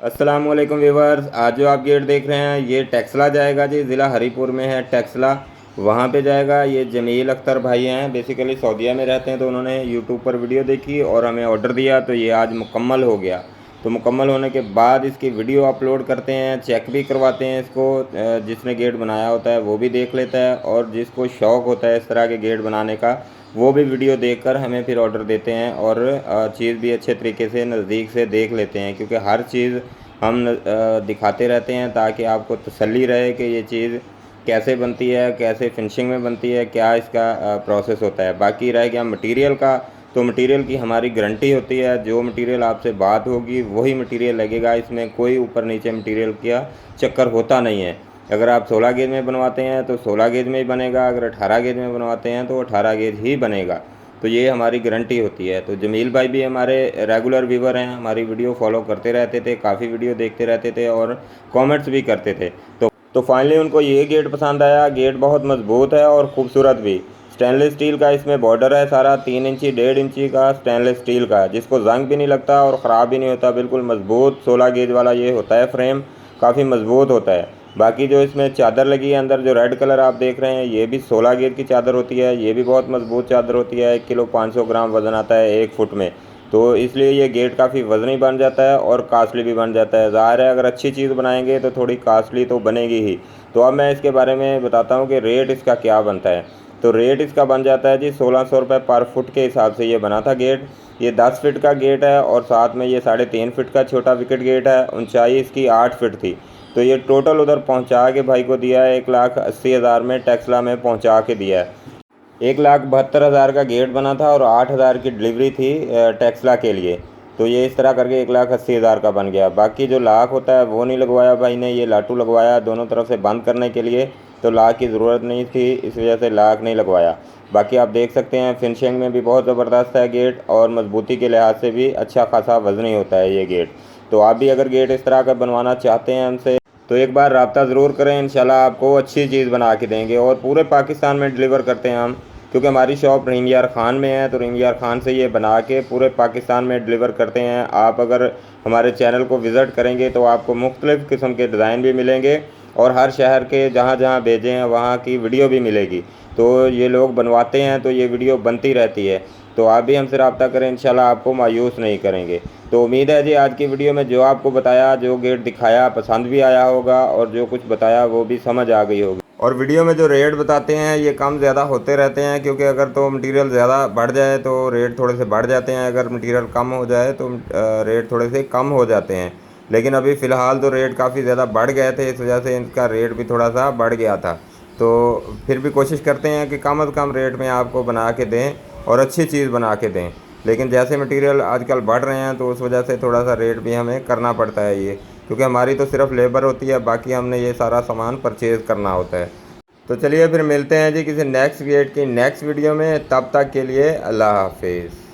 अस्सलामुअलैकुम व्यूवर्स। आज जो आप गेट देख रहे हैं ये टेक्सला जाएगा जी। ज़िला हरीपुर में है टेक्सला, वहाँ पे जाएगा। ये जमील अख्तर भाई हैं, बेसिकली सऊदीया में रहते हैं, तो उन्होंने यूट्यूब पर वीडियो देखी और हमें ऑर्डर दिया, तो ये आज मुकम्मल हो गया। तो मुकम्मल होने के बाद इसकी वीडियो अपलोड करते हैं, चेक भी करवाते हैं इसको। जिसने गेट बनाया होता है वो भी देख लेता है, और जिसको शौक़ होता है इस तरह के गेट बनाने का वो भी वीडियो देखकर हमें फिर ऑर्डर देते हैं, और चीज़ भी अच्छे तरीके से नज़दीक से देख लेते हैं, क्योंकि हर चीज़ हम दिखाते रहते हैं ताकि आपको तसल्ली रहे कि ये चीज़ कैसे बनती है, कैसे फिनिशिंग में बनती है, क्या इसका प्रोसेस होता है। बाकी रह गया मटेरियल का, तो मटेरियल की हमारी गारंटी होती है। जो मटेरियल आपसे बात होगी वही मटेरियल लगेगा, इसमें कोई ऊपर नीचे मटेरियल का चक्कर होता नहीं है। अगर आप 16 गेज में बनवाते हैं तो 16 गेज में ही बनेगा, अगर 18 गेज में बनवाते हैं तो 18 गेज ही बनेगा। तो ये हमारी गारंटी होती है। तो जमील भाई भी हमारे रेगुलर व्यूवर हैं, हमारी वीडियो फॉलो करते रहते थे, काफ़ी वीडियो देखते रहते थे और कमेंट्स भी करते थे। तो फाइनली उनको ये गेट पसंद आया। गेट बहुत मजबूत है और ख़ूबसूरत भी। स्टेनलेस स्टील का इसमें बॉर्डर है सारा, 3 इंची 1.5 इंची का स्टेनलेस स्टील का, जिसको जंग भी नहीं लगता और ख़राब भी नहीं होता। बिल्कुल मजबूत 16 गेज वाला ये होता है फ्रेम, काफ़ी मजबूत होता है। बाकी जो इसमें चादर लगी है अंदर, जो रेड कलर आप देख रहे हैं, ये भी 16 गेज की चादर होती है। ये भी बहुत मजबूत चादर होती है। 1 किलो 500 ग्राम वज़न आता है 1 फुट में, तो इसलिए ये गेट काफ़ी वज़नी बन जाता है और कास्टली भी बन जाता है। ज़ाहिर है अगर अच्छी चीज़ बनाएंगे तो थोड़ी कास्टली तो बनेगी ही। तो अब मैं इसके बारे में बताता हूँ कि रेट इसका क्या बनता है। तो रेट इसका बन जाता है जी 1600 रुपये पर फुट के हिसाब से ये बना था गेट। ये 10 फीट का गेट है और साथ में ये 3.5 फीट का छोटा विकेट गेट है। ऊंचाई इसकी 8 फीट थी। तो ये टोटल उधर पहुंचा के भाई को दिया है 1,80,000 में, टेक्सला में पहुंचा के दिया है। 1,72,000 का गेट बना था और 8,000 की डिलीवरी थी टेक्सला के लिए। तो ये इस तरह करके 1,80,000 का बन गया। बाकी जो लाख होता है वो नहीं लगवाया भाई ने, ये लाटू लगवाया दोनों तरफ से बंद करने के लिए। तो लाख की ज़रूरत नहीं थी, इस वजह से लाख नहीं लगवाया। बाकी आप देख सकते हैं फिनिशिंग में भी बहुत ज़बरदस्त है गेट, और मजबूती के लिहाज से भी अच्छा खासा वज़नी होता है ये गेट। तो आप भी अगर गेट इस तरह का बनवाना चाहते हैं हमसे तो एक बार रब्ता ज़रूर करें, इंशाल्लाह आपको अच्छी चीज़ बना के देंगे। और पूरे पाकिस्तान में डिलीवर करते हैं हम, क्योंकि हमारी शॉप रहीम यार ख़ान में है। तो रहीम यार ख़ान से ये बना के पूरे पाकिस्तान में डिलीवर करते हैं। आप अगर हमारे चैनल को विज़िट करेंगे तो आपको मुख्तलिफ़ किस्म के डिज़ाइन भी मिलेंगे, और हर शहर के जहाँ जहाँ भेजे हैं वहाँ की वीडियो भी मिलेगी। तो ये लोग बनवाते हैं तो ये वीडियो बनती रहती है। तो आप भी हमसे रब्ता करें, इंशाल्लाह आपको मायूस नहीं करेंगे। तो उम्मीद है जी आज की वीडियो में जो आपको बताया, जो गेट दिखाया, पसंद भी आया होगा, और जो कुछ बताया वो भी समझ आ गई होगी। और वीडियो में जो रेट बताते हैं ये कम ज़्यादा होते रहते हैं, क्योंकि अगर तो मटेरियल ज़्यादा बढ़ जाए तो रेट थोड़े से बढ़ जाते हैं, अगर मटेरियल कम हो जाए तो रेट थोड़े से कम हो जाते हैं। लेकिन अभी फ़िलहाल तो रेट काफ़ी ज़्यादा बढ़ गए थे, इस वजह से इनका रेट भी थोड़ा सा बढ़ गया था। तो फिर भी कोशिश करते हैं कि कम से कम रेट में आपको बना के दें और अच्छी चीज़ बना के दें। लेकिन जैसे मटेरियल आजकल बढ़ रहे हैं तो उस वजह से थोड़ा सा रेट भी हमें करना पड़ता है ये, क्योंकि हमारी तो सिर्फ लेबर होती है, बाकी हमने ये सारा सामान परचेज़ करना होता है। तो चलिए फिर मिलते हैं जी किसी नेक्स्ट गेट की नेक्स्ट वीडियो में। तब तक के लिए अल्लाह हाफिज़।